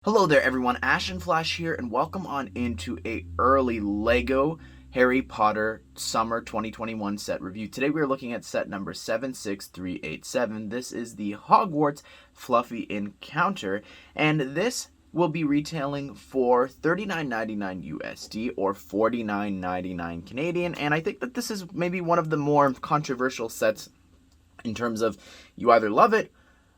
Hello there everyone, Ashnflash here, and welcome on into a early LEGO Harry Potter Summer 2021 set review. Today we are looking at set number 76387. This is the Hogwarts Fluffy Encounter, and this will be retailing for $39.99 USD or $49.99 Canadian, and I think that this is maybe one of the more controversial sets in terms of you either love it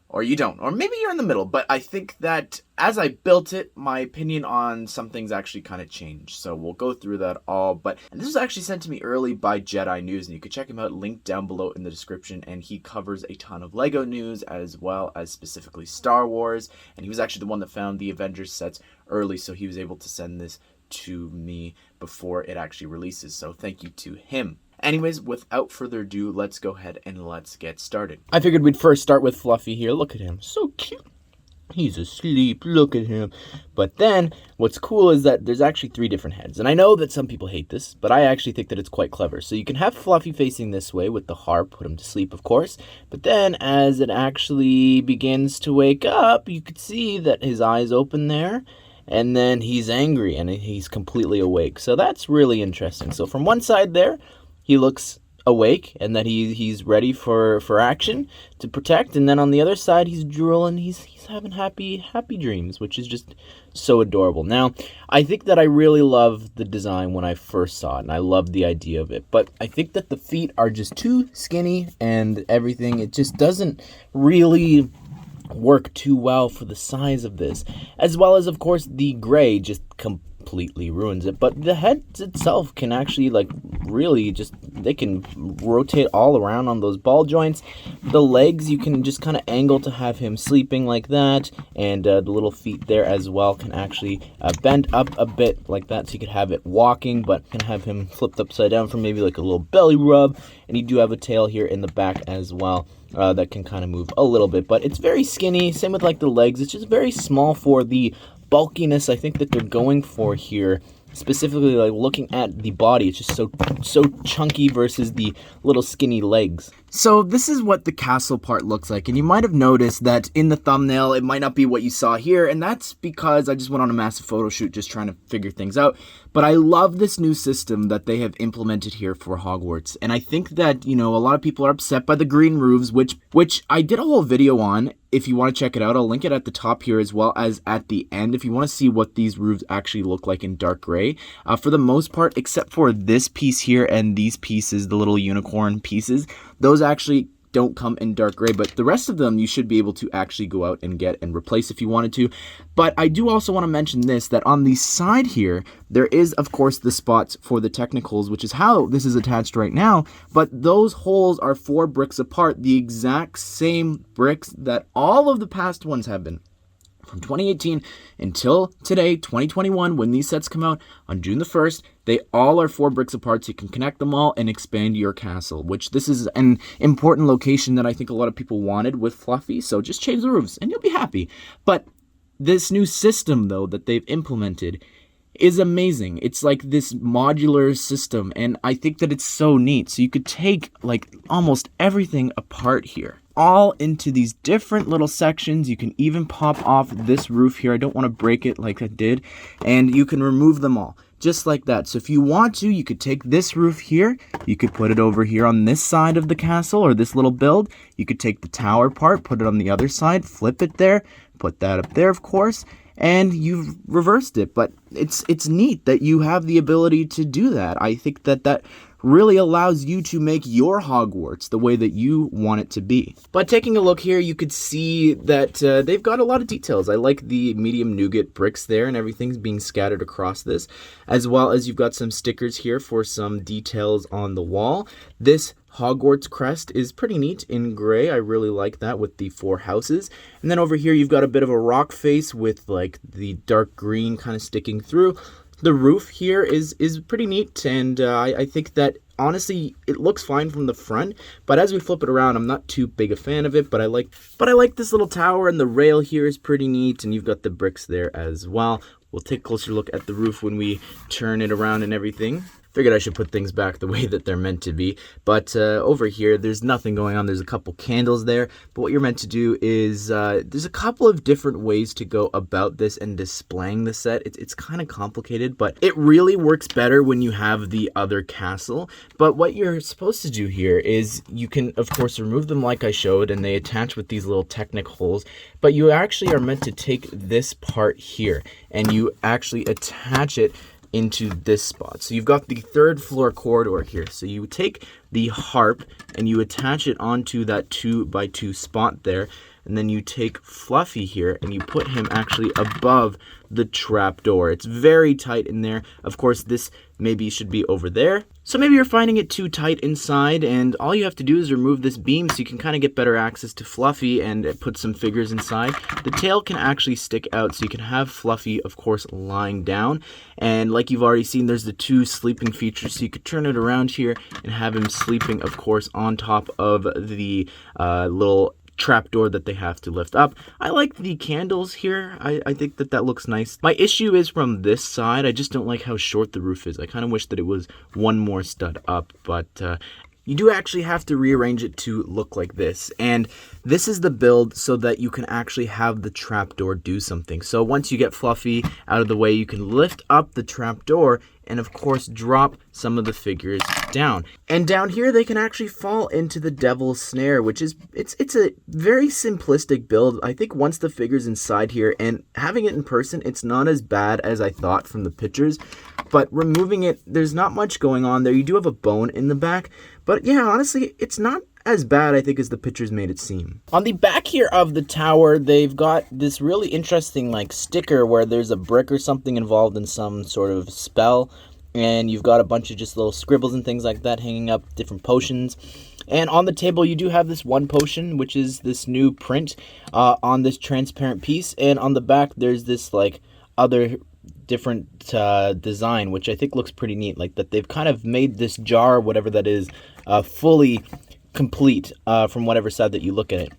or you don't, or maybe you're in the middle, but I think that as I built it, my opinion on some things actually kind of changed, so we'll go through that all. But this was actually sent to me early by Jedi News, and you could check him out, linked down below in the description, and he covers a ton of LEGO news, as well as specifically Star Wars, and he was actually the one that found the Avengers sets early, so he was able to send this to me before it actually releases, so thank you to him. Anyways, without further ado, let's go ahead and let's get started. I figured we'd first start with Fluffy here. Look at him. So cute. He's asleep. Look at him. But then, what's cool is that there's actually 3 different heads. And I know that some people hate this, but I actually think that it's quite clever. So you can have Fluffy facing this way with the harp, put him to sleep, of course. But then, as it actually begins to wake up, you could see that his eyes open there. And then he's angry, and he's completely awake. So that's really interesting. So from one side there, he looks awake and that he's ready for action to protect, and then on the other side he's drooling, he's having happy dreams, which is just so adorable. Now, I think that I really love the design when I first saw it, and I love the idea of it, but I think that the feet are just too skinny and everything. It just doesn't really work too well for the size of this, as well as, of course, the gray just completely ruins it. But the head itself can actually, like, really just, they can rotate all around on those ball joints. The legs you can just kind of angle to have him sleeping like that, and the little feet there as well can actually bend up a bit like that, so you could have it walking, but can have him flipped upside down for maybe like a little belly rub. And you do have a tail here in the back as well that can kind of move a little bit, but it's very skinny. Same with like the legs, it's just very small for the bulkiness I think that they're going for here. Specifically, like, looking at the body, it's just so chunky versus the little skinny legs. So this is what the castle part looks like, and you might have noticed that in the thumbnail it might not be what you saw here, and that's because I just went on a massive photo shoot just trying to figure things out. But I love this new system that they have implemented here for Hogwarts, and I think that, you know, a lot of people are upset by the green roofs, which I did a whole video on. If you want to check it out, I'll link it at the top here as well as at the end if you want to see what these roofs actually look like in dark gray. For the most part, except for this piece here and these pieces, the little unicorn pieces, those actually don't come in dark gray, but the rest of them you should be able to actually go out and get and replace if you wanted to. But I do also want to mention this, that on the side here, there is, of course, the spots for the technicals, which is how this is attached right now, but those holes are 4 bricks apart, the exact same bricks that all of the past ones have been. From 2018 until today, 2021, when these sets come out on June the 1st, they all are 4 bricks apart, so you can connect them all and expand your castle, which this is an important location that I think a lot of people wanted with Fluffy, so just change the roofs and you'll be happy. But this new system, though, that they've implemented is amazing. It's like this modular system, and I think that it's so neat. So you could take, like, almost everything apart here, all into these different little sections. You can even pop off this roof here. I don't want to break it like I did, and you can remove them all just like that. So if you want to, you could take this roof here, you could put it over here on this side of the castle, or this little build. You could take the tower part, put it on the other side, flip it there, put that up there, of course, and you've reversed it. But it's neat that you have the ability to do that. I think that really allows you to make your Hogwarts the way that you want it to be. But taking a look here, you could see that they've got a lot of details. I like the medium nougat bricks there, and everything's being scattered across this, as well as you've got some stickers here for some details on the wall. This Hogwarts crest is pretty neat in gray. I really like that with the 4 houses. And then over here, you've got a bit of a rock face with, like, the dark green kind of sticking through. The roof here is pretty neat, and I think that, honestly, it looks fine from the front, but as we flip it around, I'm not too big a fan of it, but I like this little tower, and the rail here is pretty neat, and you've got the bricks there as well. We'll take a closer look at the roof when we turn it around and everything. Figured I should put things back the way that they're meant to be. But over here, there's nothing going on. There's a couple candles there. But what you're meant to do is, there's a couple of different ways to go about this and displaying the set. It's kind of complicated, but it really works better when you have the other castle. But what you're supposed to do here is you can, of course, remove them like I showed, and they attach with these little Technic holes. But you actually are meant to take this part here, and you actually attach it into this spot. So you've got the 3rd floor corridor here. So you take the harp and you attach it onto that 2x2 spot there. And then you take Fluffy here and you put him actually above the trap door. It's very tight in there. Of course, this maybe should be over there. So maybe you're finding it too tight inside, and all you have to do is remove this beam so you can kind of get better access to Fluffy and put some figures inside. The tail can actually stick out, so you can have Fluffy, of course, lying down. And like you've already seen, there's the 2 sleeping features, so you could turn it around here and have him sleeping, of course, on top of the little trapdoor that they have to lift up. I like the candles here. I think that looks nice. My issue is from this side. I just don't like how short the roof is. I kind of wish that it was one more stud up, but you do actually have to rearrange it to look like this. And this is the build so that you can actually have the trapdoor do something. So once you get Fluffy out of the way, you can lift up the trapdoor and of course drop some of the figures down. And down here they can actually fall into the devil's snare, which is it's a very simplistic build. I think once the figure's inside here and having it in person, it's not as bad as I thought from the pictures. But removing it, there's not much going on there. You do have a bone in the back, but yeah, honestly, it's not as bad, I think, as the pictures made it seem. On the back here of the tower, they've got this really interesting like sticker where there's a brick or something involved in some sort of spell, and you've got a bunch of just little scribbles and things like that hanging up, different potions. And on the table, you do have this one potion, which is this new print on this transparent piece, and on the back, there's this like other different design, which I think looks pretty neat, like that they've kind of made this jar, whatever that is, fully complete from whatever side that you look at it.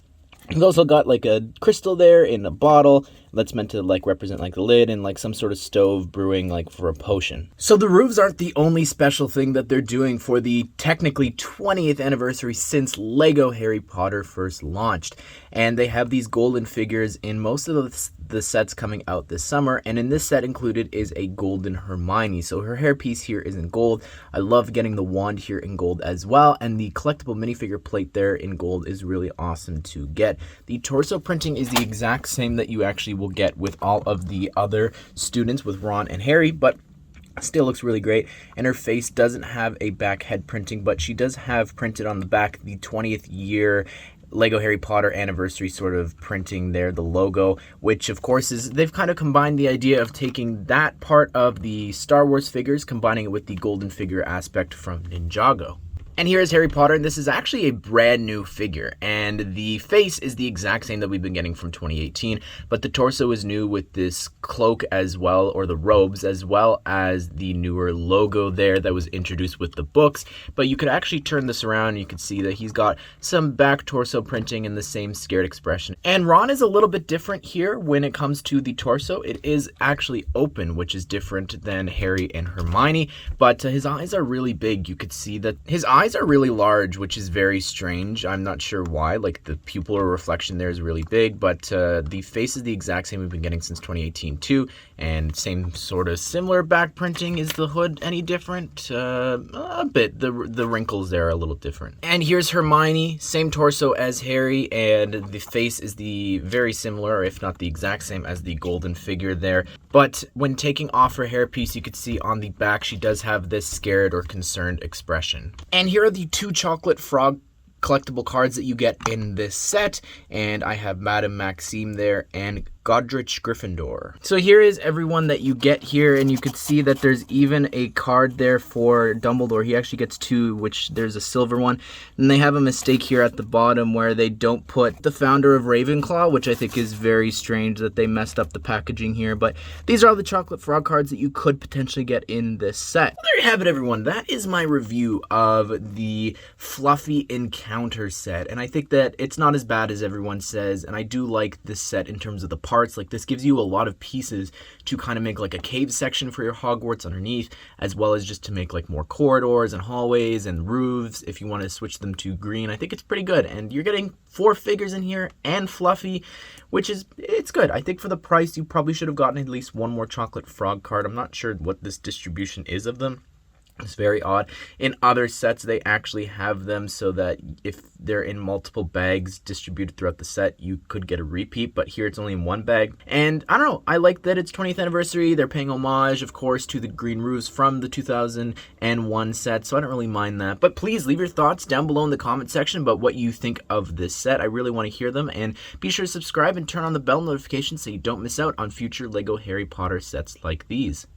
We've also got like a crystal there in a bottle that's meant to like represent like the lid and like some sort of stove brewing like for a potion. So the roofs aren't the only special thing that they're doing for the technically 20th anniversary since LEGO Harry Potter first launched. And they have these golden figures in most of the sets coming out this summer, and in this set included is a golden Hermione. So her hairpiece here is in gold. I love getting the wand here in gold as well, and the collectible minifigure plate there in gold is really awesome to get. The torso printing is the exact same that you actually will get with all of the other students with Ron and Harry, but still looks really great. And her face doesn't have a back head printing, but she does have printed on the back the 20th year LEGO Harry Potter anniversary sort of printing there, the logo, which of course is, they've kind of combined the idea of taking that part of the Star Wars figures, combining it with the golden figure aspect from Ninjago. And here is Harry Potter, and this is actually a brand new figure, and the face is the exact same that we've been getting from 2018, but the torso is new with this cloak as well, or the robes, as well as the newer logo there that was introduced with the books. But you could actually turn this around and you can see that he's got some back torso printing and the same scared expression. And Ron is a little bit different here when it comes to the torso. It is actually open, which is different than Harry and Hermione, but his eyes are really big. You could see that his eyes are really large, which is very strange. I'm not sure why. Like the pupil reflection there is really big, but the face is the exact same we've been getting since 2018 too, and same sort of similar back printing. Is the hood any different? A bit. The wrinkles there are a little different. And here's Hermione, same torso as Harry, and the face is the very similar, if not the exact same, as the golden figure there. But when taking off her hairpiece, you could see on the back she does have this scared or concerned expression. And here are the 2 chocolate frog collectible cards that you get in this set, and I have Madame Maxime there and Godrich Gryffindor. So here is everyone that you get here, and you could see that there's even a card there for Dumbledore. He actually gets 2, which there's a silver one, and they have a mistake here at the bottom where they don't put the founder of Ravenclaw, which I think is very strange that they messed up the packaging here. But these are all the chocolate frog cards that you could potentially get in this set. Well, there you have it, everyone. That is my review of the Fluffy Encounter set, and I think that it's not as bad as everyone says, and I do like this set in terms of the parts. Like, this gives you a lot of pieces to kind of make like a cave section for your Hogwarts underneath, as well as just to make like more corridors and hallways and roofs if you want to switch them to green. I think it's pretty good, and you're getting 4 figures in here and Fluffy, which is, it's good. I think for the price, you probably should have gotten at least one more chocolate frog card. I'm not sure what this distribution is of them. It's very odd. In other sets, they actually have them so that if they're in multiple bags distributed throughout the set, you could get a repeat, but here it's only in one bag. And I don't know, I like that it's 20th anniversary. They're paying homage, of course, to the green roofs from the 2001 set, so I don't really mind that. But please leave your thoughts down below in the comment section about what you think of this set. I really want to hear them, and be sure to subscribe and turn on the bell notification so you don't miss out on future LEGO Harry Potter sets like these.